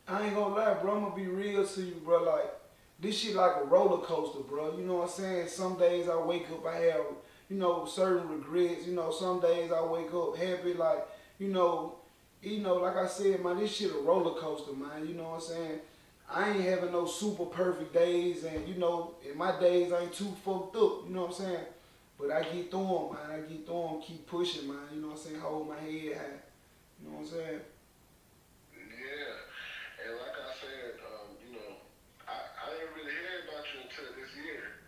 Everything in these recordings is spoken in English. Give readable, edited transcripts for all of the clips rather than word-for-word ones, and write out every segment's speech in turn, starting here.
I ain't gonna lie, bro. I'm gonna be real to you, bro. Like, this shit like a roller coaster, bro. You know what I'm saying? Some days I wake up, I have, certain regrets. Some days I wake up happy, like, you know, like I said, man, this shit a roller coaster, man. You know what I'm saying? I ain't having no super perfect days, and in my days I ain't too fucked up. You know what I'm saying? But I get through 'em, man. I get through 'em, keep pushing, man. You know what I'm saying? Hold my head high. You know what I'm saying? Yeah. And like I said, I didn't really hear about you until this year.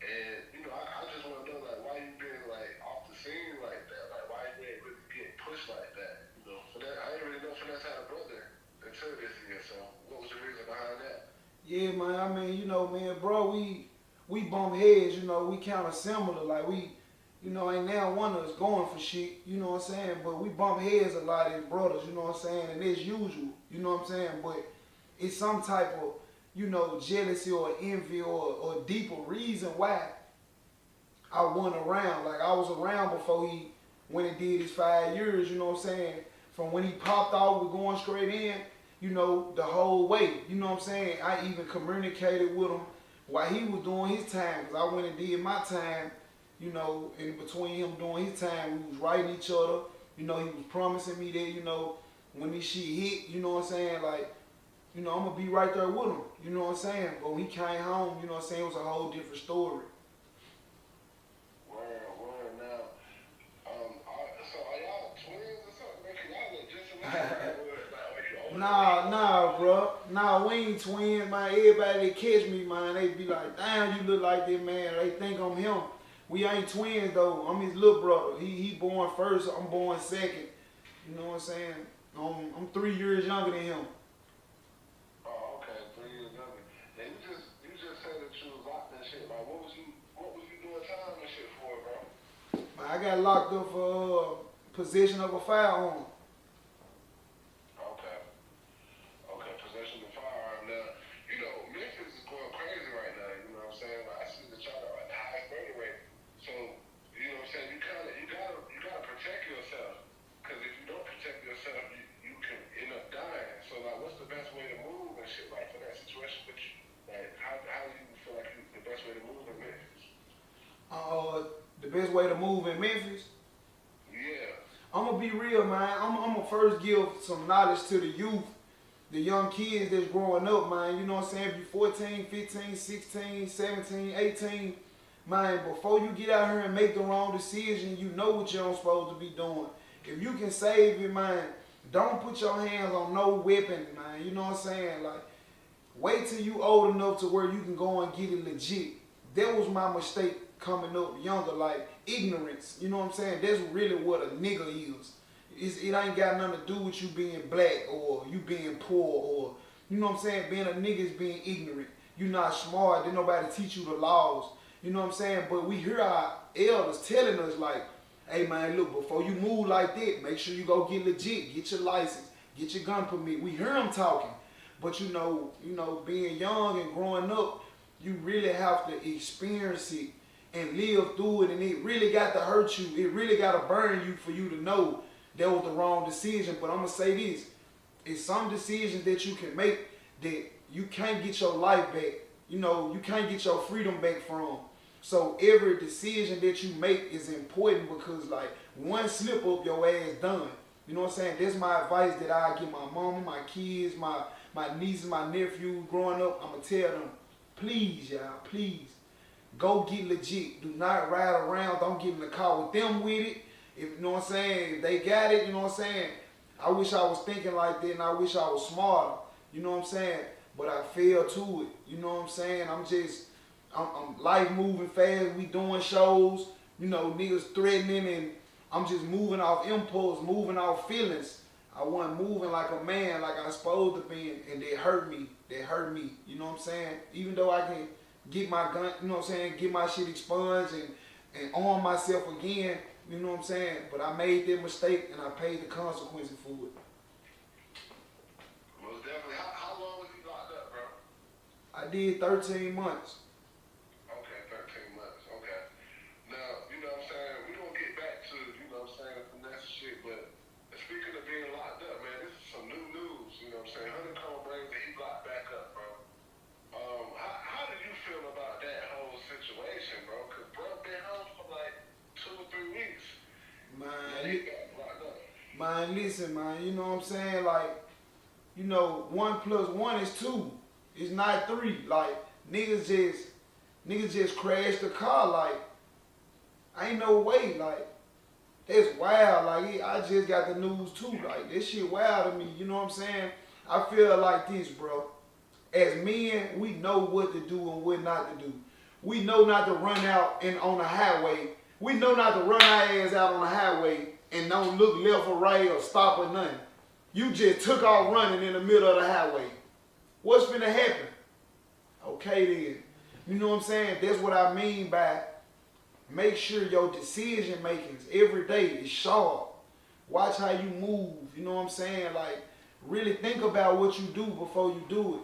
And, I just want to know, like, why you been, like, off the scene like that? Like, why you ain't really getting pushed like that? I didn't really know Finesse had a brother until this year. So, what was the reason behind that? Yeah, man. I mean, man, bro, we bump heads. We kind of similar. Like ain't now one of us going for shit. You know what I'm saying? But we bump heads a lot as brothers. You know what I'm saying? And it's usual. You know what I'm saying? But it's some type of jealousy or envy or deeper reason why I wasn't around. Like I was around before he when he did his 5 years. You know what I'm saying? From when he popped out, we going straight in. The whole way. You know what I'm saying? I even communicated with him while he was doing his time. Because I went and did my time, in between him doing his time, we was writing each other. He was promising me that, when this shit hit, you know what I'm saying? Like, I'm going to be right there with him. You know what I'm saying? But when he came home, you know what I'm saying? It was a whole different story. Word. Now, so are y'all twins or something? Man, 'cause y'all look just alike. Like, are you older than me or Nah, something? bro. Nah, we ain't twins, man. Everybody that catch me, man, they be like, damn, you look like that, man. They think I'm him. We ain't twins, though. I'm his little brother. He born first, I'm born second. You know what I'm saying? I'm 3 years younger than him. Oh, okay, 3 years younger. Now you just said that you was locked and shit. Like, what was you doing time and shit for, bro? I got locked up for possession of a firearm. Okay. Okay, possession of firearm. Now, Memphis is going crazy right now. You know what I'm saying? Like, I see that y'all got like the highest murder rate. So, you know what I'm saying? You gotta protect yourself. Cause if you don't protect yourself, you can end up dying. So, like, what's the best way to move and shit like for that situation with you? Like, how do you feel like the best way to move in Memphis? Uh, the best way to move in Memphis, Yeah. I'm gonna be real, man. I'm gonna first give some knowledge to the youth, the young kids that's growing up, man. You know what I'm saying? If you 14, 15, 16, 17, 18, man, before you get out here and make the wrong decision, you know what you're supposed to be doing. If you can save your mind, don't put your hands on no weapon, man. You know what I'm saying? Like, wait till you old enough to where you can go and get it legit. That was my mistake coming up younger, like ignorance. You know what I'm saying? That's really what a nigga is. It ain't got nothing to do with you being black or you being poor or, you know what I'm saying? Being a nigga is being ignorant. You not smart. Didn't nobody teach you the laws. You know what I'm saying? But we hear our elders telling us like, hey man, look, before you move like that, make sure you go get legit, get your license, get your gun permit. We hear them talking. But being young and growing up, you really have to experience it and live through it, and it really got to hurt you. It really got to burn you for you to know that was the wrong decision. But I'm gonna say this: it's some decisions that you can make that you can't get your life back. You can't get your freedom back from. So every decision that you make is important because like one slip up, your ass done. You know what I'm saying? That's my advice that I give my mama, my kids, my nieces, my nephews growing up. I'm gonna tell them, please, y'all, please, go get legit. Do not ride around. Don't get in the car with them with it. If you know what I'm saying, if they got it, you know what I'm saying. I wish I was thinking like that, and I wish I was smarter. You know what I'm saying? But I fell to it. You know what I'm saying? I'm life moving fast. We doing shows. Niggas threatening, and I'm just moving off impulse, moving off feelings. I wasn't moving like a man, like I was supposed to be, and they hurt me. They hurt me. You know what I'm saying? Even though I can get my gun, you know what I'm saying, get my shit expunged and arm myself again, you know what I'm saying? But I made that mistake and I paid the consequences for it. Most definitely. How long was he locked up, bro? I did 13 months. Okay, 13 months. Okay. Now, you know what I'm saying? We're going to get back to, you know what I'm saying, the finesse shit, but speaking of being locked up, man, this is some new news, you know what I'm saying? HoneyKomb Brazy Man, listen, man, you know what I'm saying? Like, you know, 1 + 1 is 2. It's not 3. Like, niggas just crashed the car. Like, ain't no way. Like, that's wild. Like, I just got the news too. Like, this shit wild to me. You know what I'm saying? I feel like this, bro. As men, we know what to do and what not to do. We know not to run out on the highway. We know not to run our ass out on the highway and don't look left or right or stop or nothing. You just took off running in the middle of the highway. What's finna happen? Okay then. You know what I'm saying? That's what I mean by make sure your decision makings every day is sharp. Watch how you move. You know what I'm saying? Like, really think about what you do before you do it.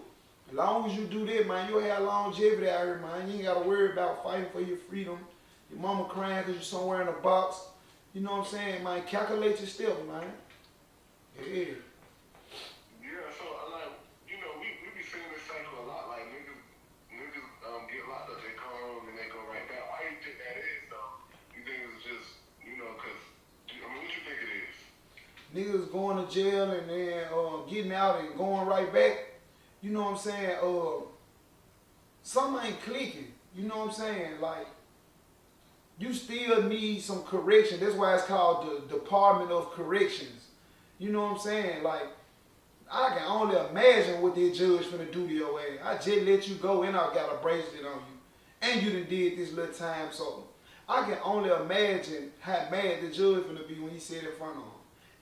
As long as you do that, man, you'll have longevity out here, man. You ain't got to worry about fighting for your freedom. Your mama crying because you're somewhere in a box. You know what I'm saying, man? Calculate your steps, man. Yeah. Yeah, so, like, you know, we be seeing this cycle a lot. Like, niggas get locked up, they come home, and they go right back. Why do you think that is, though? You think it's just, you know, because, I mean, what you think it is? Niggas going to jail and then getting out and going right back. You know what I'm saying? Something ain't clicking. You know what I'm saying? Like, you still need some correction. That's why it's called the Department of Corrections. You know what I'm saying? Like, I can only imagine what that judge finna do to your ass. I just let you go and I got a bracelet on you. And you done did this little time, so I can only imagine how mad the judge finna be when he sit in front of him.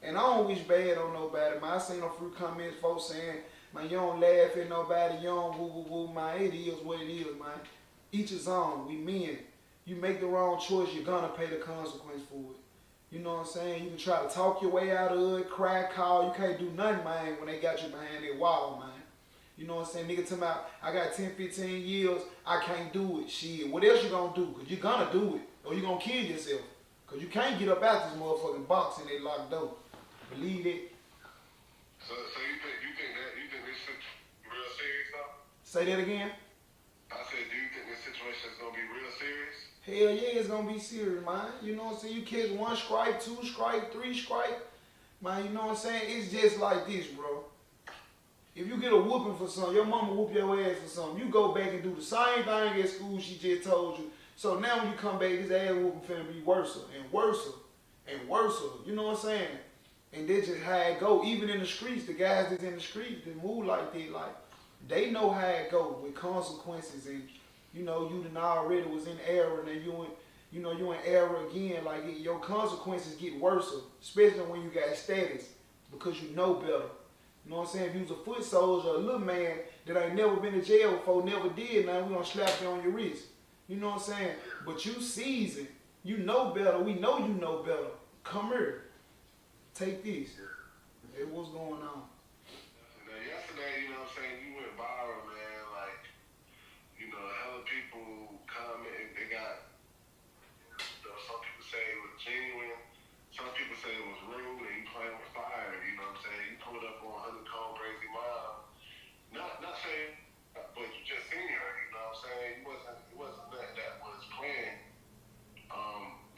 And I don't wish bad on nobody, man. I seen a few comments, folks saying, man, you don't laugh at nobody, you don't woo, man. It is what it is, man. Each his own. We men. You make the wrong choice, you're gonna pay the consequence for it. You know what I'm saying? You can try to talk your way out of it, cry, call. You can't do nothing, man, when they got you behind that wall, man. You know what I'm saying? Nigga talking about, I got 10, 15 years, I can't do it. Shit, what else you gonna do? Because you're gonna do it. Or you gonna kill yourself. Because you can't get up out this motherfucking box in that locked door. Believe it. So you think this shit real serious though? Say that again? I said, do you think this situation is gonna be real serious? Hell yeah, it's gonna be serious, man. You know what I'm saying? You catch 1 strike, 2 strike, 3 strike. Man, you know what I'm saying? It's just like this, bro. If you get a whooping for something, your mama whoop your ass for something, you go back and do the same thing at school she just told you. So now when you come back, this ass whooping finna be worse and worse and worse. You know what I'm saying? And that's just how it go. Even in the streets, the guys that's in the streets that move like that, like, they know how it go with consequences. And, you know, you done already was in error and then you in error again. Like, your consequences get worse, especially when you got status, because you know better. You know what I'm saying? If you was a foot soldier, a little man that ain't never been to jail before, never did, now we gonna slap you on your wrist. You know what I'm saying? But you seasoned. You know better. We know you know better. Come here. Take this. Hey, what's going on? Yesterday, you know what I'm saying, you went viral, man. Like, you know, hella people comment. They got, you know, some people say it was genuine. Some people say it was rude and you playing with fire. You know what I'm saying? You pulled up on HoneyKomb Brazy mom. Not saying, but you just seen her. You know what I'm saying? It wasn't that was planned.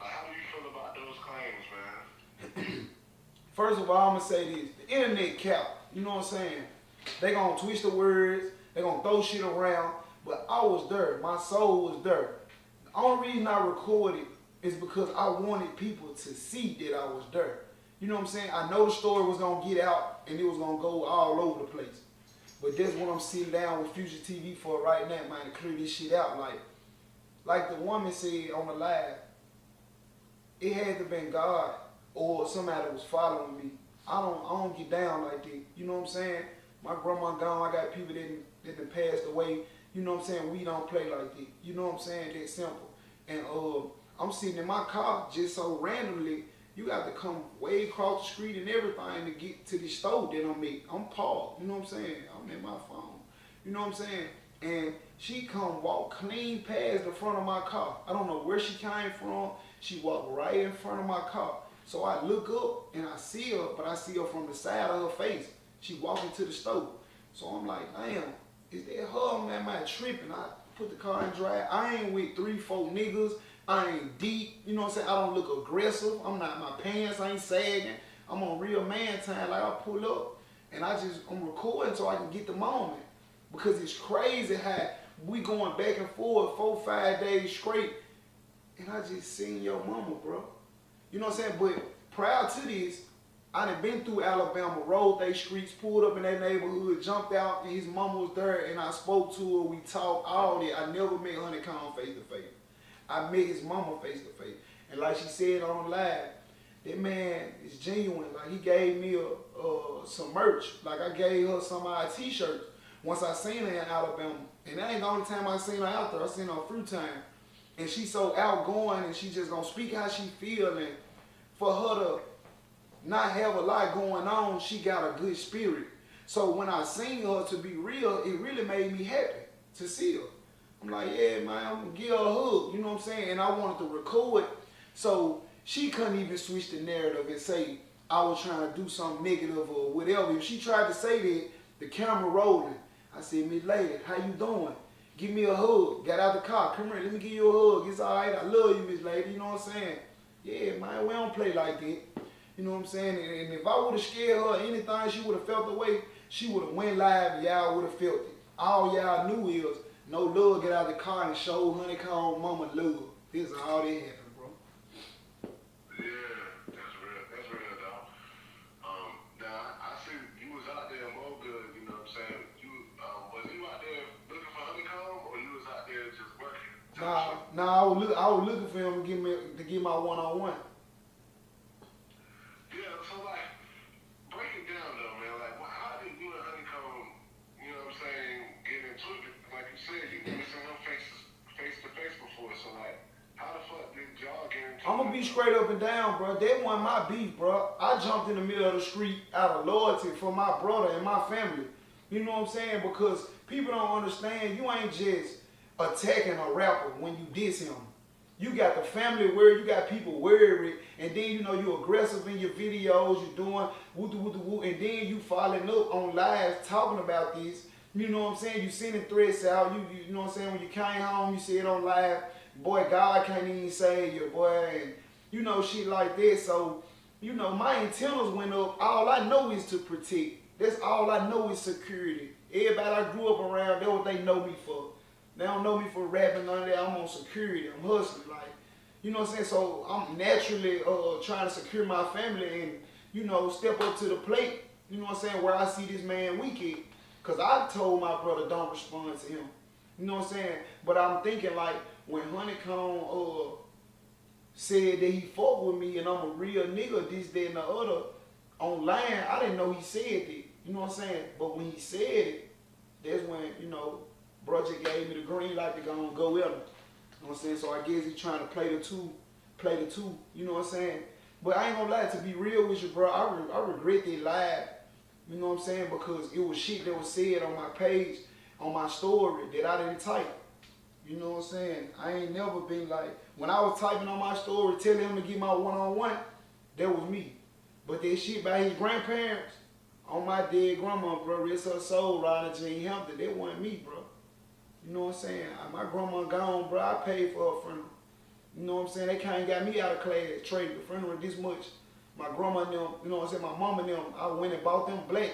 Like, how do you feel about those claims, man? First of all, I'm going to say this. The internet cap, you know what I'm saying? They going to twist the words. They going to throw shit around. But I was there. My soul was there. The only reason I recorded is because I wanted people to see that I was there. You know what I'm saying? I know the story was going to get out and it was going to go all over the place. But that's what I'm sitting down with Future TV for right now, man, to clear this shit out. Like the woman said on the live, it had to have been God or somebody was following me. I don't get down like that. You know what I'm saying? My grandma gone. I got people that done passed away. You know what I'm saying? We don't play like that. You know what I'm saying? That simple. And I'm sitting in my car just so randomly. You got to come way across the street and everything to get to the store that I'm at. I'm parked. You know what I'm saying? I'm in my phone. You know what I'm saying? And she come walk clean past the front of my car. I don't know where she came from. She walked right in front of my car. So I look up and I see her, but I see her from the side of her face. She walking to the store. So I'm like, damn, is that her? Man, am I tripping? I put the car in drive. I ain't with 3, 4 niggas. I ain't deep. You know what I'm saying? I don't look aggressive. I'm not, my pants ain't sagging. I'm on real man time. Like I pull up and I'm recording so I can get the moment. Because it's crazy how we going back and forth 4-5 days straight. And I just seen your mama, bro. You know what I'm saying? But prior to this, I done been through Alabama, rode they streets, pulled up in that neighborhood, jumped out, and his mama was there, and I spoke to her, we talked, all that. I never met HoneyKomb face to face. I met his mama face to face. And like she said on live, that man is genuine. Like he gave me some merch. Like I gave her some of our t-shirts once I seen her in Alabama. And that ain't the only time I seen her out there. I seen her on Fruit Time. And she's so outgoing and she just gonna speak how she feel, and for her to not have a lot going on, she got a good spirit. So when I seen her, to be real, it really made me happy to see her. I'm like, yeah, man, I'm gonna give her a hug, you know what I'm saying? And I wanted to record, so she couldn't even switch the narrative and say I was trying to do something negative or whatever. If she tried to say that, the camera rolling. I said, Miss Lady, how you doing? Give me a hug. Got out the car. Come here, let me give you a hug. It's all right. I love you, Miss Lady. You know what I'm saying? Yeah, man, we don't play like that. You know what I'm saying? And if I would have scared her or anything, she would have felt the way, she would have went live and y'all would have felt it. All y'all knew is no love, get out of the car and show HoneyKomb mama love. This is all that happened, bro. Yeah, that's real, dog. Now I see you was out there more good, you know what I'm saying? Was you out there looking for HoneyKomb, or you was out there just working? Nah, I was looking for him to give my one-on-one. Yeah, so like, break it down though, man. Like, how did you and HoneyKomb, you know what I'm saying, get into it? Like you said, you never seen him face to face before. So like, how the fuck did y'all get into it? I'm gonna be straight up and down, bro. That wasn't my beef, bro. I jumped in the middle of the street out of loyalty for my brother and my family. You know what I'm saying? Because people don't understand, you ain't just attacking a rapper when you diss him. You got the family worried, you got people worried, and then you know you aggressive in your videos, you doing woo-woo-woo, and then you following up on lives talking about this. You know what I'm saying? You sending threats out, you know what I'm saying? When you came home, you said on live, boy, God can't even save you, boy, and you know, shit like that. So, you know, my antennas went up. All I know is to protect. That's all I know is security. Everybody I grew up around, that's what they know me for. They don't know me for rapping, none of that. I'm on security. I'm hustling. Like, you know what I'm saying? So I'm naturally trying to secure my family and, you know, step up to the plate. You know what I'm saying? Where I see this man wicked. Because I told my brother don't respond to him. You know what I'm saying? But I'm thinking like when HoneyKomb said that he fuck with me and I'm a real nigga, this, that, and the other, online, I didn't know he said that. You know what I'm saying? But when he said it, that's when, you know, bro just gave me the green light to go with him. You know what I'm saying? So I guess he's trying to play the two, you know what I'm saying? But I ain't gonna lie, to be real with you, bro, I regret that live, you know what I'm saying? Because it was shit that was said on my page, on my story, that I didn't type. You know what I'm saying? I ain't never been like, when I was typing on my story, telling him to get my one-on-one, that was me. But that shit by his grandparents, on my dead grandma, bro, rest her soul, riding Jmped, that wasn't me, bro. You know what I'm saying? My grandma gone, bro. I paid for her funeral. You know what I'm saying? They kind of got me out of class, traded the funeral this much. My grandma and them, you know what I'm saying? My mama and them, I went and bought them black.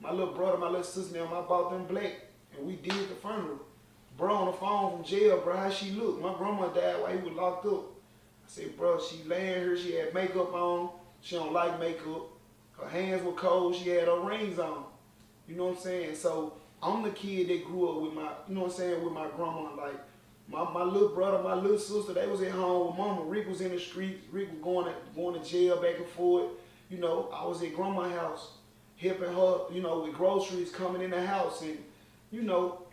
My little brother, my little sister and them, I bought them black. And we did the funeral. Bro, on the phone from jail, bro, how she look? My grandma died while he was locked up. I said, bro, she laying here, she had makeup on. She don't like makeup. Her hands were cold, she had her rings on. You know what I'm saying? So I'm the kid that grew up with my, you know what I'm saying, with my grandma. Like, my little brother, my little sister, they was at home with mama. Rick was in the streets. Rick was going to jail back and forth. You know, I was at grandma's house, helping her, you know, with groceries coming in the house. And, you know,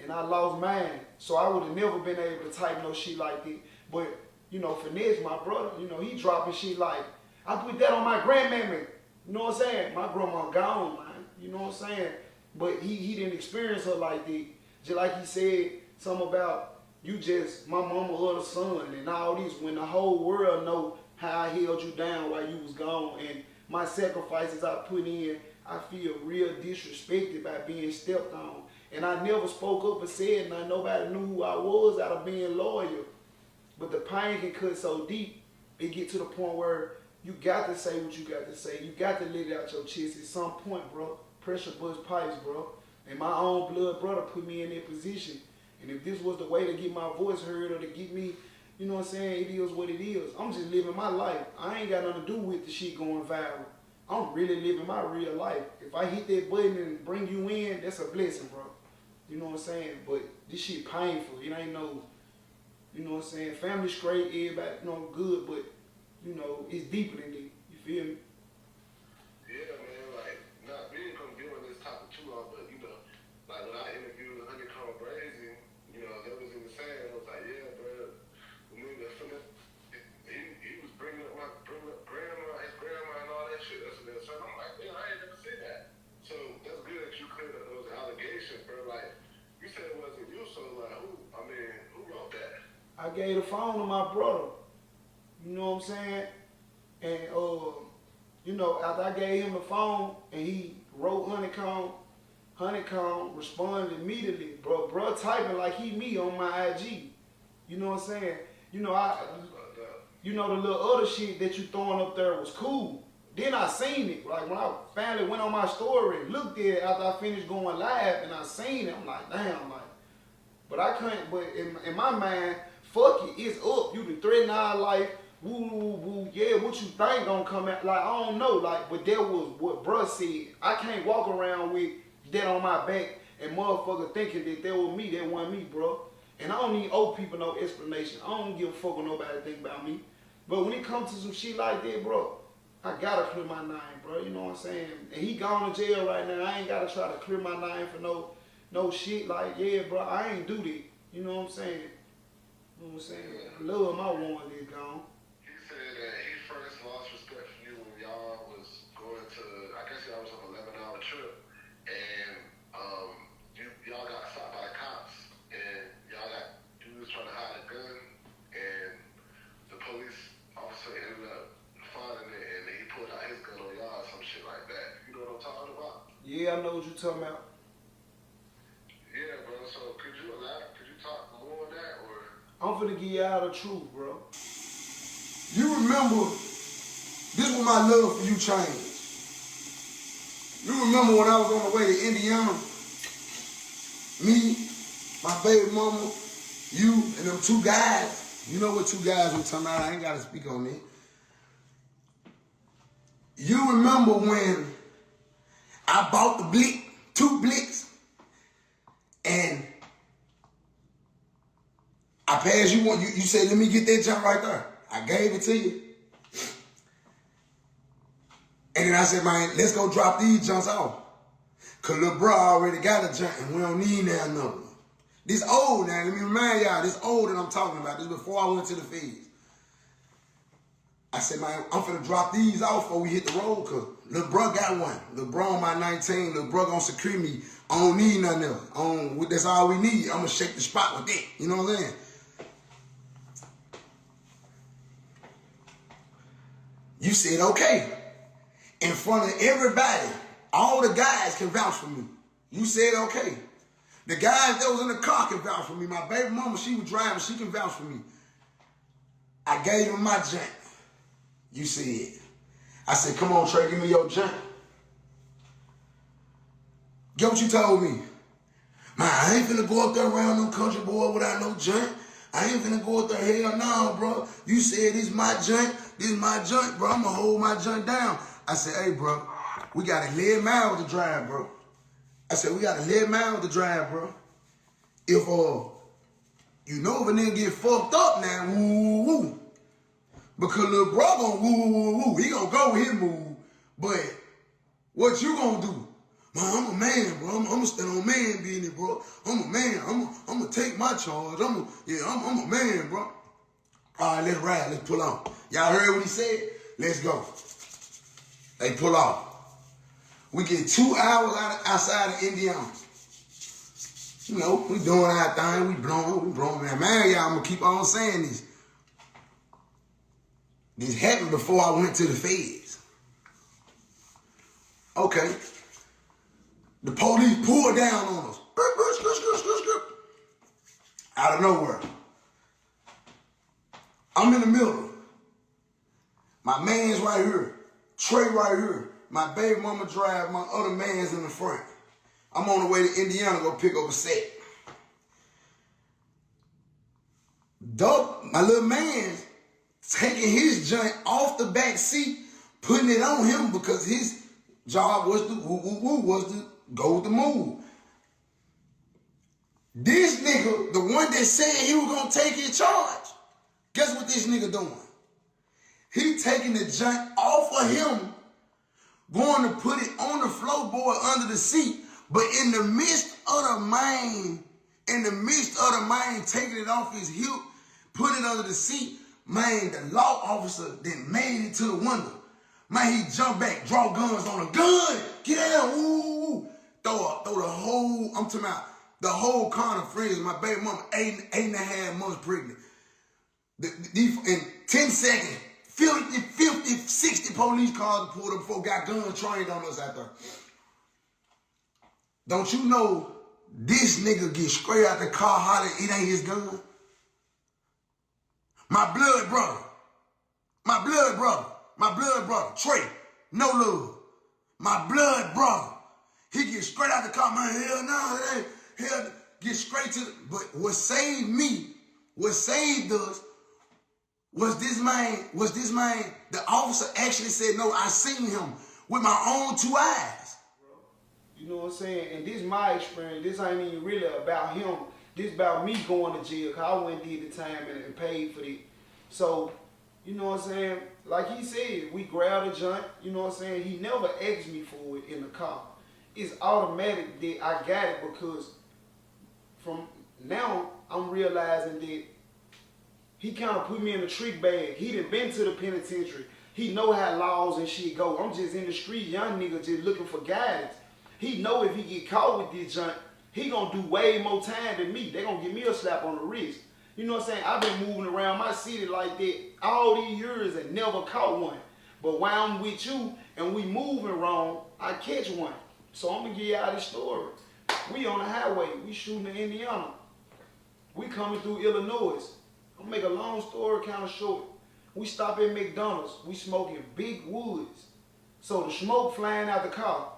and I lost mine. So I would have never been able to type no shit like that. But, you know, Finesse, my brother, you know, he dropping shit like, I put that on my grandmammy. You know what I'm saying? My grandma gone, man. You know what I'm saying? But he didn't experience her like that. Just like he said something about you just my mama or the son and all this, when the whole world know how I held you down while you was gone and my sacrifices I put in, I feel real disrespected by being stepped on. And I never spoke up and said nothing. Nobody knew who I was out of being loyal. But the pain can cut so deep, it get to the point where You got to say what you got to say. You got to let it out your chest at some point, bro. Pressure bust pipes, bro. And my own blood brother put me in that position. And if this was the way to get my voice heard or to get me, you know what I'm saying, it is what it is. I'm just living my life. I ain't got nothing to do with the shit going viral. I'm really living my real life. If I hit that button and bring you in, that's a blessing, bro. You know what I'm saying? But this shit painful. It ain't no, you know what I'm saying, family straight, everybody, you know, good, but, you know, it's deeper than that. You feel me? Yeah, man, like, not being gonna be on this topic too long, but, you know, like when I interviewed HoneyKomb Brazy, you know, they was in the same, I was like, yeah, bro, we need to Finesse. He was bringing up grandma, his grandma and all that shit. That's what they're saying. I'm like, man, I ain't never seen that. So that's good that you cleared up those allegations, bro. Like, you said it wasn't you, so like, who wrote that? I gave the phone to my brother. You know what I'm saying? And, you know, after I gave him the phone and he wrote HoneyKomb responded immediately. Bro typing like he me on my IG. You know what I'm saying? You know, you know, the little other shit that you throwing up there was cool. Then I seen it. Like when I finally went on my story and looked at it after I finished going live and I seen it, I'm like, damn, like, but I couldn't, but in my mind, fuck it, it's up. You the threaten our life, woo, woo, woo, yeah, what you think gonna come out? Like, I don't know, like, but that was what bruh said. I can't walk around with that on my back and motherfucker thinking that was me, that wasn't me, bro. And I don't need old people no explanation. I don't give a fuck what nobody think about me. But when it comes to some shit like that, bro, I gotta clear my name, bro. You know what I'm saying? And he gone to jail right now. I ain't gotta try to clear my name for no shit like, yeah, bro, I ain't do that. You know what I'm saying? You know what I'm saying? I love my one is gone. He said that he first lost respect for you when y'all was going to, I guess y'all was on an 11-hour trip, and y'all got stopped by the cops, and you was trying to hide a gun, and the police officer ended up finding it, and he pulled out his gun on y'all, some shit like that. You know what I'm talking about? Yeah, I know what you're talking about. Yeah, bro. So could you talk more on that, or? I'm finna give y'all the truth, bro. You remember, this was my love for you changed. You remember when I was on the way to Indiana? Me, my baby mama, you, and them two guys. You know what two guys I'm talking about? I ain't gotta speak on it. You remember when I bought the blick, 2 blicks, and I passed you one. You said, let me get that jump right there. I gave it to you. And then I said, man, let's go drop these jumps off. Cause little bro already got a jump and we don't need that another one. This old now, let me remind y'all, this old that I'm talking about. This before I went to the feds. I said, man, I'm finna drop these off before we hit the road, cause little bro got one. Little bro on my 19, little bro gonna secure me. I don't need nothing else. That's all we need. I'm gonna shake the spot with that. You know what I'm saying? You said, okay. In front of everybody, all the guys can vouch for me. You said, okay. The guys that was in the car can vouch for me. My baby mama, she was driving, she can vouch for me. I gave them my junk. You said. I said, come on, Trey, give me your junk. Get what you told me. Man, I ain't finna go up there around them country boy without no junk. I ain't finna go up there, hell no, bro. You said this my junk, bro. I'm gonna hold my junk down. I said, hey, bro, we got 11 miles to drive, bro. I said, we got 11 miles to drive, bro. If, you know, if a nigga get fucked up now, woo-woo. Because little bro gonna woo-woo-woo. He gonna go with his move. But what you gonna do? Man, I'm a man, bro. I'm gonna stand on man business, bro. I'm a man. I'm gonna take my charge. I'm a man, bro. All right, let's ride. Let's pull on. Y'all heard what he said? Let's go. They pull off. We get 2 hours outside of Indiana. You know, we doing our thing. We blowing. Man, y'all, I'm gonna keep on saying this. This happened before I went to the feds. Okay. The police pulled down on us. Out of nowhere. I'm in the middle. My man's right here. Trey right here. My baby mama drive, my other man's in the front. I'm on the way to Indiana to go pick up a set. Dope, my little man's taking his joint off the back seat, putting it on him because his job was to was to go with the move. This nigga, the one that said he was gonna take his charge, guess what this nigga doing? He taking the joint off of him, going to put it on the floorboard under the seat, but in the midst of the man, taking it off his hip, put it under the seat, man, the law officer then made it to the window. Man, he jumped back, draw guns on him. Gun! Get out! Ooh! Throw the whole, I'm talking about the whole con of friends. My baby mama, eight and a half months pregnant. In 10 seconds, 50, 60 police cars pulled up before got guns trained on us out there. Don't you know this nigga get straight out the car hollering, it ain't his gun? My blood brother, Trey, no love. My blood brother. He gets straight out the car, man, hell no, it ain't, hell, get straight to the, but what saved me, what saved us, was this man, the officer actually said, no, I seen him with my own 2 eyes. You know what I'm saying? And this is my experience. This ain't even really about him. This about me going to jail, because I went and did the time and paid for it. So, you know what I'm saying? Like he said, we grabbed a joint, you know what I'm saying? He never asked me for it in the car. It's automatic that I got it because from now I'm realizing that he kind of put me in a trick bag. He done been to the penitentiary. He know how laws and shit go. I'm just in the street, young nigga, just looking for guidance. He know if he get caught with this junk, he gonna do way more time than me. They gonna give me a slap on the wrist. You know what I'm saying? I've been moving around my city like that all these years and never caught one. But while I'm with you and we moving wrong, I catch one. So I'm gonna give y'all this story. We on the highway, we shooting in Indiana. We coming through Illinois. I'm gonna make a long story kind of short. We stop at McDonald's, we smoking big woods. So the smoke flying out the car.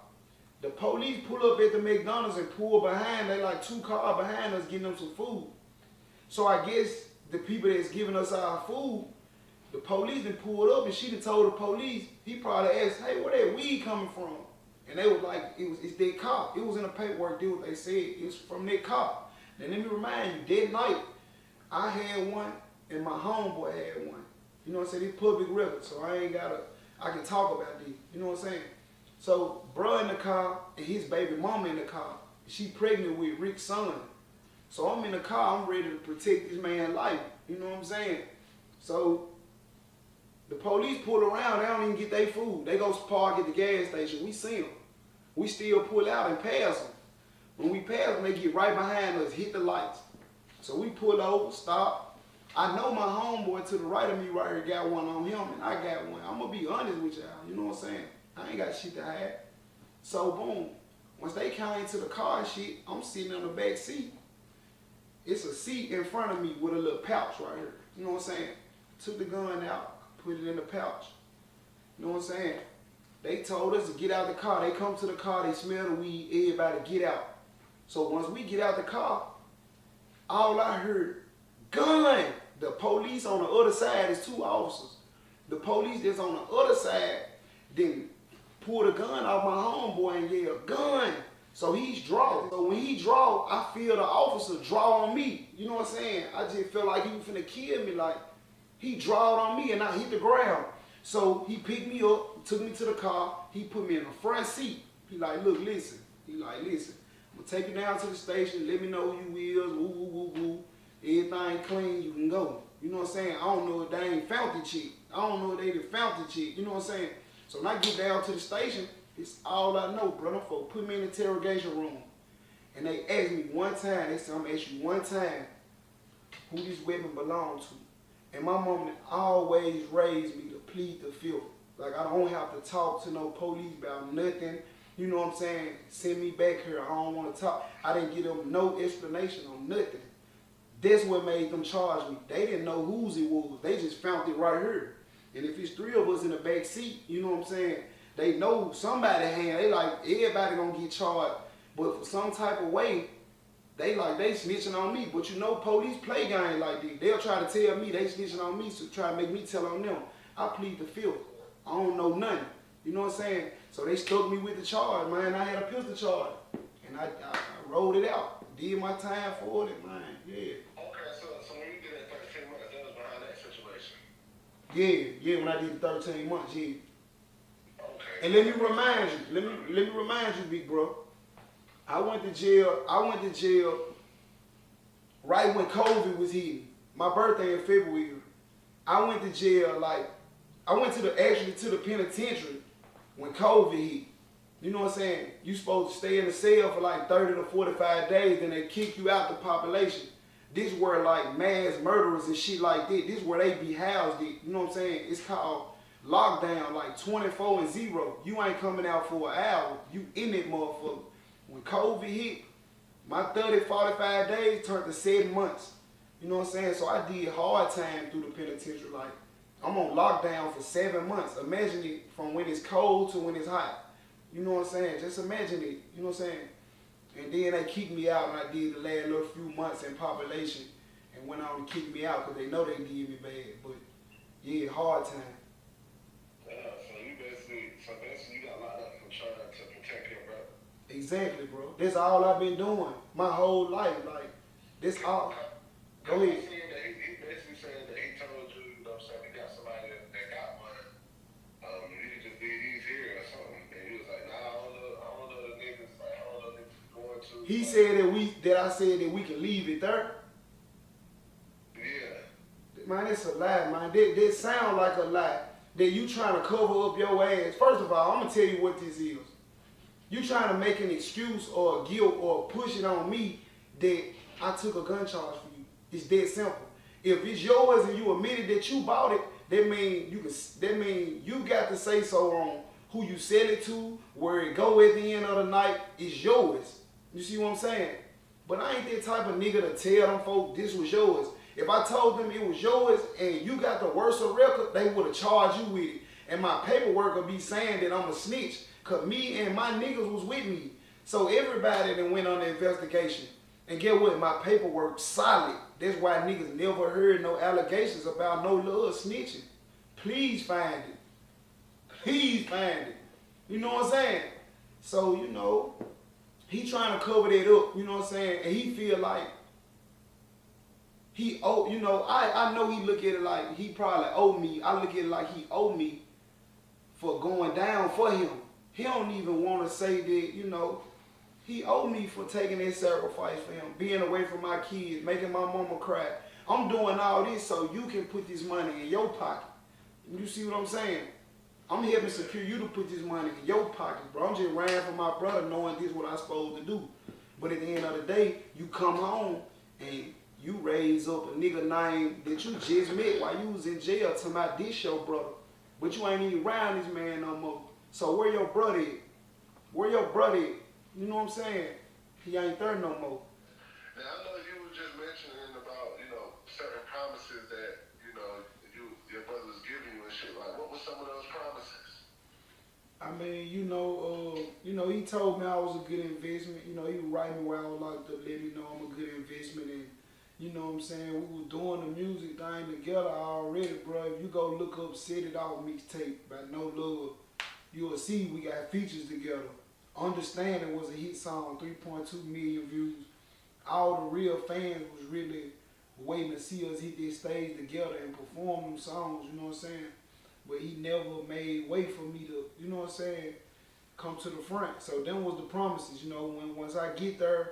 The police pull up at the McDonald's and pull behind. They like 2 cars behind us getting them some food. So I guess the people that's giving us our food, the police done pulled up and she done told the police, he probably asked, hey, where that weed coming from? And they was like, it's their car. It was in the paperwork, did what they said. It's from their car. Now let me remind you, that night, I had one and my homeboy had one. You know what I'm saying? It's public record, so I can talk about this. You know what I'm saying? So, bruh in the car and his baby mama in the car. She pregnant with Rick's son. So I'm in the car, I'm ready to protect this man's life. You know what I'm saying? So the police pull around, they don't even get their food. They go park at the gas station. We see them. We still pull out and pass them. When we pass them, they get right behind us, hit the lights. So we pull over, stop. I know my homeboy to the right of me right here got one on him, and I got one. I'm going to be honest with y'all. You know what I'm saying? I ain't got shit to hide. So boom. Once they came into the car and shit, I'm sitting on the back seat. It's a seat in front of me with a little pouch right here. You know what I'm saying? Took the gun out, put it in the pouch. You know what I'm saying? They told us to get out of the car. They come to the car, they smell the weed, everybody get out. So once we get out the car, all I heard, gun! The police on the other side is 2 officers. The police that's on the other side then pull the gun off my homeboy and yell, gun! So he's draw. So when he draw, I feel the officer draw on me. You know what I'm saying? I just felt like he was finna kill me. Like, he drawed on me and I hit the ground. So he picked me up, took me to the car. He put me in the front seat. He like, look, listen. He like, listen. I'm gonna take you down to the station. Let me know who you is. Woo, woo, woo, woo. Everything clean, you can go. You know what I'm saying? I don't know if they ain't found the chick. I don't know if they done found the chick. You know what I'm saying? So when I get down to the station, it's all I know, brother. Folks put me in the interrogation room. And they asked me one time, they said, I'm gonna ask you one time who this weapon belonged to. And my mom always raised me to plead the fifth. Like, I don't have to talk to no police about nothing. You know what I'm saying? Send me back here. I don't want to talk. I didn't give them no explanation on nothing. That's what made them charge me. They didn't know whose it was. They just found it right here. And if it's 3 of us in the back seat, you know what I'm saying? They know somebody hand. They like everybody gonna get charged, but for some type of way, they snitching on me. But you know, police play game like this. They'll try to tell me they snitching on me, so try to make me tell on them. I plead the fifth. I don't know nothing. You know what I'm saying? So they stuck me with the charge, man. I had a pistol charge, and I rolled it out. Did my time for it, man. Yeah. Okay, so when you did that 13 months, that was behind that situation. Yeah, when I did the 13 months, yeah. Okay. And let me remind you, big bro. I went to jail right when COVID was hitting. My birthday in February. I went to jail I went to the penitentiary when COVID hit. You know what I'm saying? You supposed to stay in the cell for like 30 to 45 days, then they kick you out the population. This where like mass murderers and shit like that. This where they be housed at. You know what I'm saying? It's called lockdown, like 24/0. You ain't coming out for an hour. You in that motherfucker. When COVID hit, my 30, 45 days turned to 7 months. You know what I'm saying? So I did hard time through the penitentiary. Like, I'm on lockdown for 7 months. Imagine it from when it's cold to when it's hot. You know what I'm saying? Just imagine it. You know what I'm saying? And then they kicked me out when I did the last little few months in population and went on to kick me out because they know they did me bad. But yeah, hard time. So basically you got locked up for trying to protect your brother. Exactly, bro. That's all I've been doing my whole life. Like, this all. Go ahead. He basically saying that he told you, you know what I'm saying, he got somebody that got one. You can just be these here or something. And he was like, nah, I don't know the niggas. Like, I don't know the niggas going to. He said I said that we can leave it there. Yeah. Man, it's a lie, man. That sound like a lie. That you trying to cover up your ass. First of all, I'm gonna tell you what this is. You trying to make an excuse or a guilt or push it on me that I took a gun charge for you. It's that simple. If it's yours and you admitted that you bought it, that mean you got to say so on who you sell it to, where it go at the end of the night. It's yours. You see what I'm saying? But I ain't that type of nigga to tell them folk this was yours. If I told them it was yours and you got the worst record, they would have charged you with it. And my paperwork would be saying that I'm a snitch, cause me and my niggas was with me. So everybody that went on the investigation. And get what? My paperwork solid. That's why niggas never heard no allegations about no little snitching. Please find it. Please find it. You know what I'm saying? So, you know, he trying to cover that up, you know what I'm saying? And he feel like he owe, you know, I know he look at it like he probably owe me. I look at it like he owe me for going down for him. He don't even want to say that, you know, he owe me for taking that sacrifice for him, being away from my kids, making my mama cry. I'm doing all this so you can put this money in your pocket. You see what I'm saying? I'm helping secure you to put this money in your pocket, bro. I'm just ran for my brother knowing this is what I'm supposed to do. But at the end of the day, you come home and you raise up a nigga name that you just met while you was in jail to my this your brother. But you ain't even around this man no more. So where your brother at? Where your brother at? You know what I'm saying? He ain't there no more. Now, I know you were just mentioning about, you know, certain promises that, you know, your brother was giving you and shit. Like, what were some of those promises? I mean, you know, he told me I was a good investment. You know, he would write me where I would like to let me know I'm a good investment. And, you know what I'm saying, we were doing the music thing together already, bro. If you go look up Set It Off mixtape by No Love, you'll see we got features together. Understanding was a hit song, 3.2 million views. All the real fans was really waiting to see us hit this stage together and perform them songs, you know what I'm saying? But he never made way for me to, you know what I'm saying, come to the front. So them was the promises, you know, once I get there,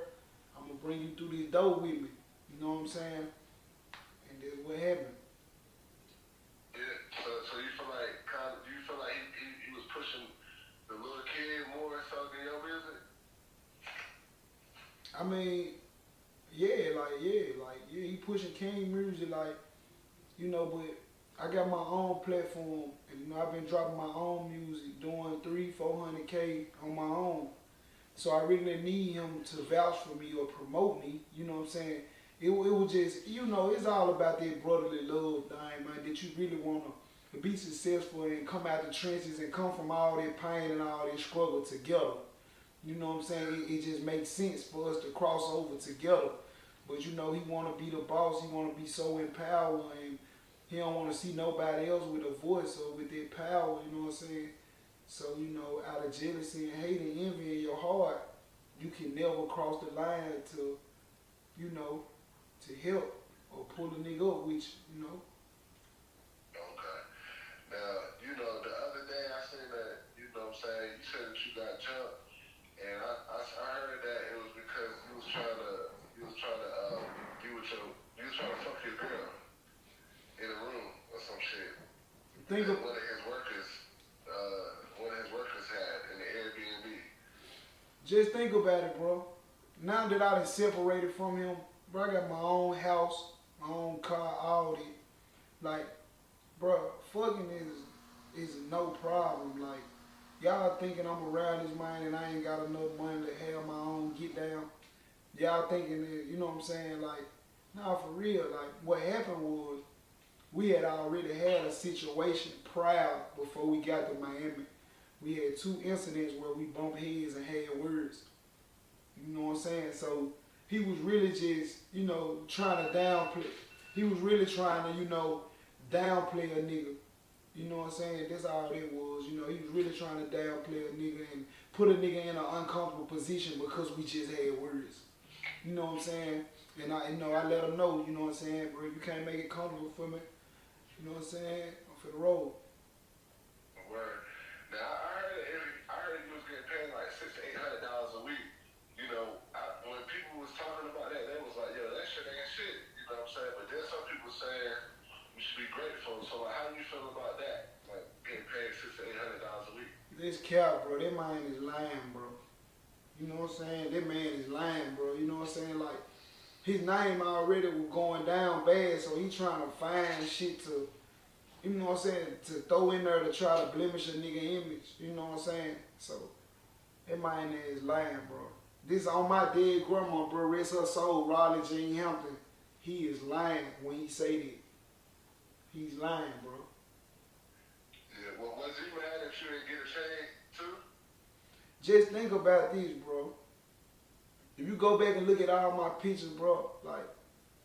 I'm gonna bring you through this door with me. You know what I'm saying? And that's what happened. Yeah, so you feel like he was pushing the little kid more so than your music? I mean, yeah, he pushing King music, like, you know, but I got my own platform, and you know, I've been dropping my own music, doing 300-400K on my own. So I really didn't need him to vouch for me or promote me, you know what I'm saying? It was just, you know, it's all about that brotherly love thing, man, that you really want to to be successful and come out the trenches and come from all that pain and all that struggle together. You know what I'm saying? It just makes sense for us to cross over together. But you know, he want to be the boss. He want to be so empowered, and he don't want to see nobody else with a voice or with that power. You know what I'm saying? So you know, out of jealousy and hate and envy in your heart, you can never cross the line to, you know, to help or pull a nigga up, which you know. Okay. Now, you know, the other day I seen that, you know what I'm saying, you said that you got jumped, and I heard that it was because you was trying to fuck your girl in a room or some shit. Think of one of his workers had in the Airbnb. Just think about it, bro. Now that I done separated from him, bro, I got my own house, my own car, all that. Like, bro, fucking is no problem. Like, y'all thinking I'm around this man and I ain't got enough money to have my own get down. Y'all thinking that, you know what I'm saying? Like, nah, for real. Like, what happened was, we had already had a situation prior before we got to Miami. We had 2 incidents where we bumped heads and had words. You know what I'm saying? So he was really just, you know, trying to downplay. He was really trying to, you know, downplay a nigga. You know what I'm saying? That's all it was. You know, he was really trying to downplay a nigga and put a nigga in an uncomfortable position because we just had words. You know what I'm saying? And I let him know, you know what I'm saying, bro, you can't make it comfortable for me. You know what I'm saying? I'm for the road. Word. Now I heard you was getting paid like $600 to $800 a week. You know, when people was talking about that, they was like, yo, that shit ain't shit. You know what I'm saying? But there's some people saying we should be grateful. So like, how do you feel about that? Like getting paid $600 to $800 a week. This cow, bro, that man is lying, bro. You know what I'm saying? That man is lying, bro. You know what I'm saying? Like, his name already was going down bad, so he trying to find shit to, you know what I'm saying, to throw in there to try to blemish a nigga image. You know what I'm saying? So, that man is lying, bro. This on my dead grandma, bro. Rest her soul, Raleigh Jmped. He is lying when he say that. He's lying, bro. Yeah, well, was he mad that you didn't get a chain too? Just think about this, bro. If you go back and look at all my pictures, bro, like,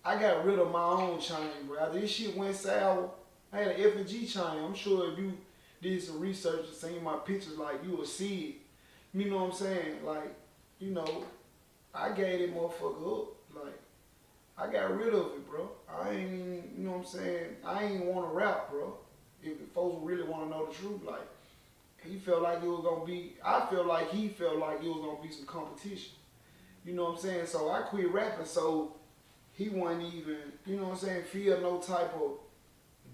I got rid of my own chain, bro. After this shit went sour, I had an F&G chain. I'm sure if you did some research and seen my pictures, like, you will see it. You know what I'm saying? Like, you know, I gave that motherfucker up. Like, I got rid of it, bro. I ain't, you know what I'm saying? I ain't want to rap, bro. If folks really want to know the truth, like, he felt like it was going to be, I felt like he felt like it was going to be some competition. You know what I'm saying? So I quit rapping, so he wasn't even, you know what I'm saying, feel no type of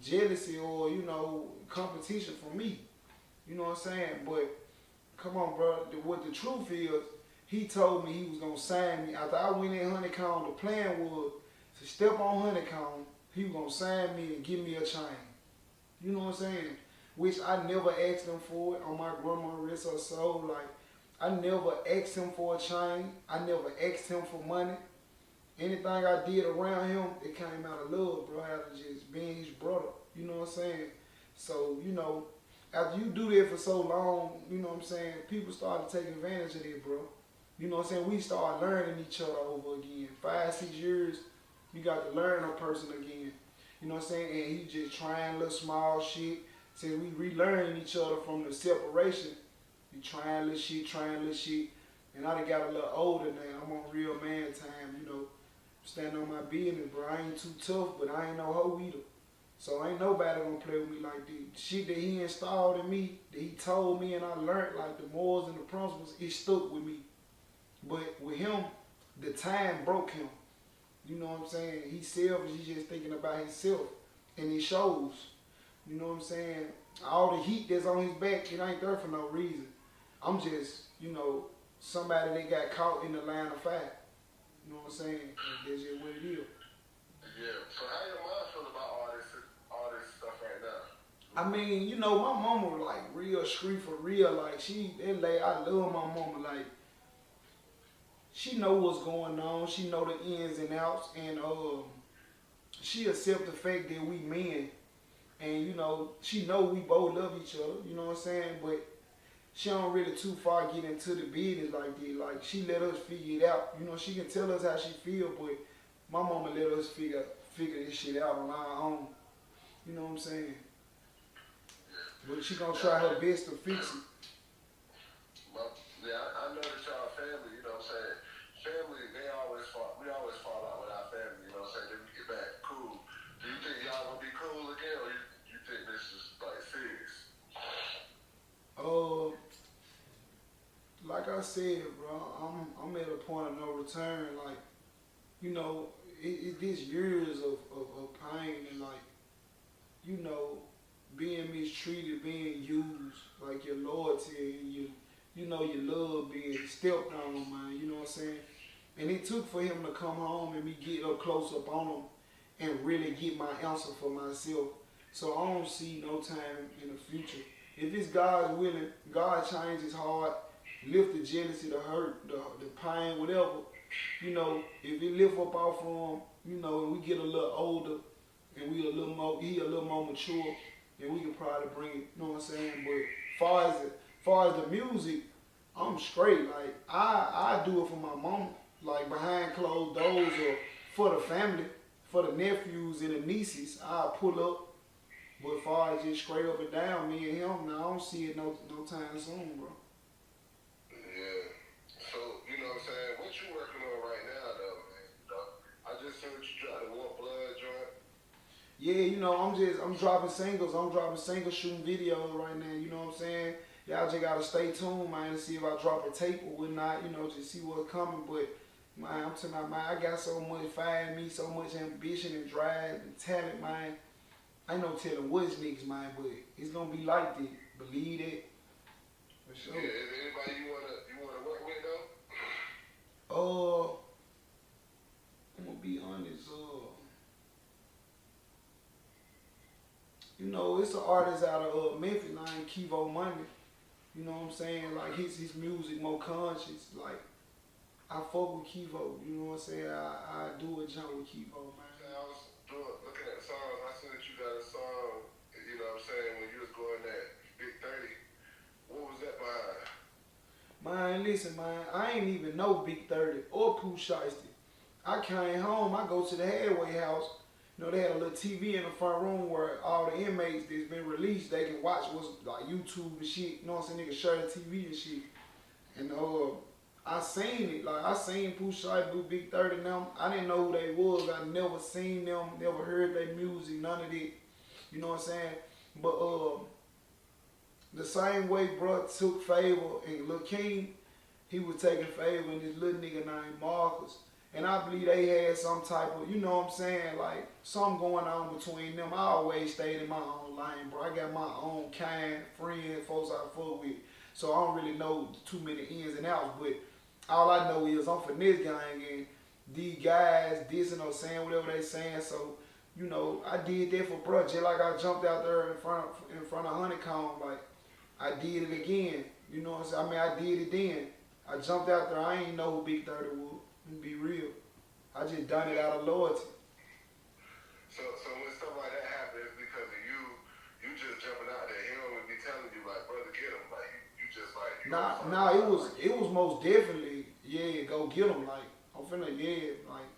jealousy or, you know, competition for me. You know what I'm saying? But, come on, bro, what the truth is, he told me he was going to sign me. After I went in HoneyKomb, the plan was to step on HoneyKomb, he was going to sign me and give me a chain. You know what I'm saying? Which I never asked him for it on my grandma rest her soul. Like, I never asked him for a chain. I never asked him for money. Anything I did around him, it came out of love, bro, out of just being his brother. You know what I'm saying? So, you know, after you do that for so long, you know what I'm saying, people started taking advantage of it, bro. You know what I'm saying? We started learning each other over again. 5, 6 years, you got to learn a person again. You know what I'm saying? And he just trying little small shit. Since we relearning each other from the separation, we trying little shit. And I done got a little older now. I'm on real man time, you know. Standing on my business, bro. I ain't too tough, but I ain't no hoe either. So ain't nobody gonna play with me like this. Shit that he installed in me, that he told me and I learned, like the morals and the principles, it stuck with me. But with him, the time broke him. You know what I'm saying? He's selfish, he's just thinking about himself. And it shows. You know what I'm saying? All the heat that's on his back, it ain't there for no reason. I'm just, you know, somebody that got caught in the line of fire. You know what I'm saying? That's just what it is. Yeah. So how your mom feel about all this stuff right now? I mean, you know, my mama like real street for real. Like I love my mama. Like, she know what's going on. She know the ins and outs, and she accept the fact that we men. And, you know, she know we both love each other, you know what I'm saying? But she don't really too far get into the business like that. Like, she let us figure it out. You know, she can tell us how she feel, but my mama let us figure this shit out on our own. You know what I'm saying? But she gonna try her best to fix it. Well, yeah, I know that y'all family, you know what I'm saying? Family, we always fall out with our family, you know what I'm saying? Then we get back cool. Do you think y'all gonna be cool again, or you think this is like serious? Like I said, bro, I'm at a point of no return. Like, you know, it's this years of pain and, like, you know, being mistreated, being used, like your loyalty and you know, your love being stepped on, man. You know what I'm saying? And it took for him to come home and me get up close up on him and really get my answer for myself. So I don't see no time in the future. If it's God's willing, God change his heart, lift the jealousy, the hurt, the pain, whatever. You know, if it lift up off of him, you know, and we get a little older and he a little more mature, then we can probably bring it, you know what I'm saying? But far as the music, I'm straight. Like, I do it for my mama, like behind closed doors, or for the family, for the nephews and the nieces. I pull up. But as far as just straight up and down, me and him, now I don't see it no time soon, bro. Yeah. So, you know what I'm saying? What you working on right now, though, man? You know, I just said you dropped the One Blood joint. Yeah, you know, I'm dropping singles. I'm dropping single shooting videos right now, you know what I'm saying? Y'all just gotta stay tuned, man, to see if I drop a tape or whatnot, you know, to see what's coming. But, man, I'm telling you, man, I got so much fire in me, so much ambition and drive and talent, man. I ain't no telling what's next, man, but it's gonna be like that. Believe it. For sure. Yeah, is there anybody you wanna work with, though? I'm gonna be honest, you know, it's an artist out of Memphis named Kevo Money. You know what I'm saying? Like, his music more conscious. Like, I fuck with Kevo, you know what I'm saying? I do a jump with Kevo, man. I was looking at songs. I see that you got a song, you know what I'm saying, when you was going that Big 30. What was that behind? Man, listen, man, I ain't even know Big 30 or Pooh Shiesty. I came home, I go to the halfway house. You know, they had a little TV in the front room where all the inmates that's been released, they can watch what's like YouTube and shit. You know what I'm saying? Niggas share the TV and shit. And I seen it. Like, I seen Pooh Shiesty do Big 30 now. I didn't know who they was. I never seen them, never heard their music, none of that. You know what I'm saying? But the same way bro took favor in Lil King, he was taking favor in this little nigga named Marcus. And I believe they had some type of, you know what I'm saying, like, something going on between them. I always stayed in my own lane, bro. I got my own kind, friends, folks I fuck with. So I don't really know too many ins and outs, but all I know is I'm Finesse gang and these guys dissing or saying whatever they saying. So, you know, I did that for bro. Just like I jumped out there in front of HoneyKomb, like, I did it again. You know what I'm saying? I mean, I did it then. I jumped out there. I ain't know who Big 30 was. To be real. I just done it out of loyalty. So when stuff like that happens because of you just jumping out there, he don't even be telling you, like, brother, get him. Like, you just like, Nah, it was most definitely, yeah, go get him. Like, I'm finna, like,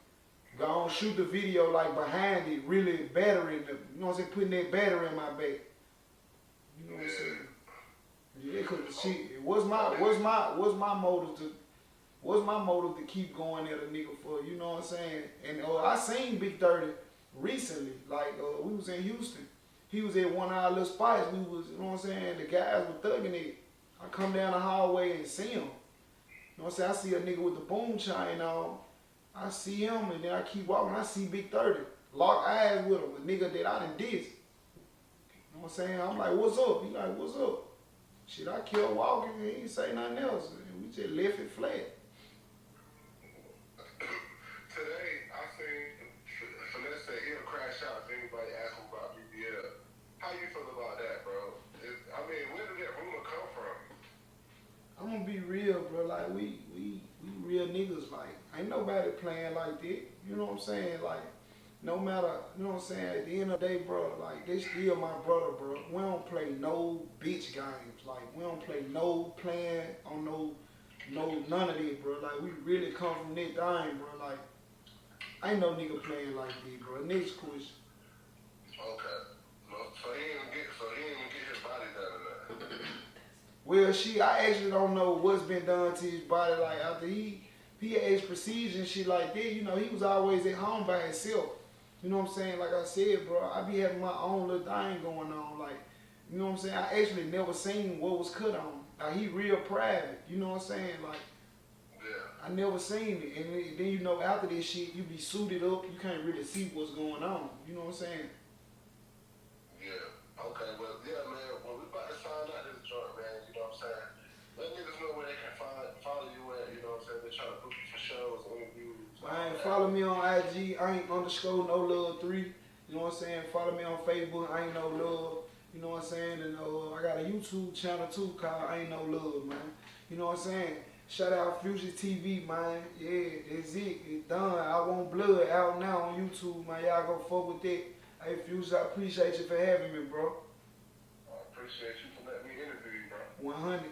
go on shoot the video, like, behind it, really battering the, you know what I'm saying, putting that battery in my back. You know what I'm saying? Yeah, cause shit, what's my motive to keep going at a nigga for, you know what I'm saying? And I seen Big 30 recently, like, we was in Houston. He was at one of our little spots. We was, you know what I'm saying? The guys were thugging it. I come down the hallway and see him. You know what I'm saying? I see a nigga with the boom chain on. I see him and then I keep walking. I see Big 30. Lock eyes with him, a nigga that I done diss. You know what I'm saying? I'm like, what's up? He like, what's up? Shit, I kept walking and he didn't say nothing else. And we just left it flat. Today, I seen Finesse say he'll crash out if anybody asks him about BBL. How you feel about that, bro? I mean, where did that rumor come from? I'm gonna be real, bro. Like, we real niggas. Like, ain't nobody playing like that. You know what I'm saying? Like, no matter, you know what I'm saying, at the end of the day, bro, like, they still my brother, bro. We don't play no bitch games. Like, we don't play no plan on no none of that, bro. Like, we really come from that thing, bro. Like, ain't no nigga playing like this, bro. Next question. Okay. No, so he didn't get his body done or nothing. Well, I actually don't know what's been done to his body. Like, after he had his procedure and shit like that, you know, he was always at home by himself. You know what I'm saying? Like I said, bro, I be having my own little thing going on. Like, you know what I'm saying? I actually never seen what was cut on. Like, he real private. You know what I'm saying? Like, Yeah. I never seen it. And then, you know, after this shit, you be suited up. You can't really see what's going on. You know what I'm saying? Yeah. Okay, well, yeah, man. Well, we about to sign out this joint, man. You know what I'm saying? Let niggas know where they can follow you at. You know what I'm saying? They're trying to book you for shows, interviews. Man, follow me on IG. I ain't _ no love 3. You know what I'm saying? Follow me on Facebook. I ain't no love. You know what I'm saying? And I got a YouTube channel too called I Ain't No Love, man. You know what I'm saying? Shout out Fusion TV, man. Yeah, that's it. It's done. I Want Blood out now on YouTube, man. Y'all go fuck with that. Hey, Fusion, I appreciate you for having me, bro. I appreciate you for letting me interview you, bro. 100.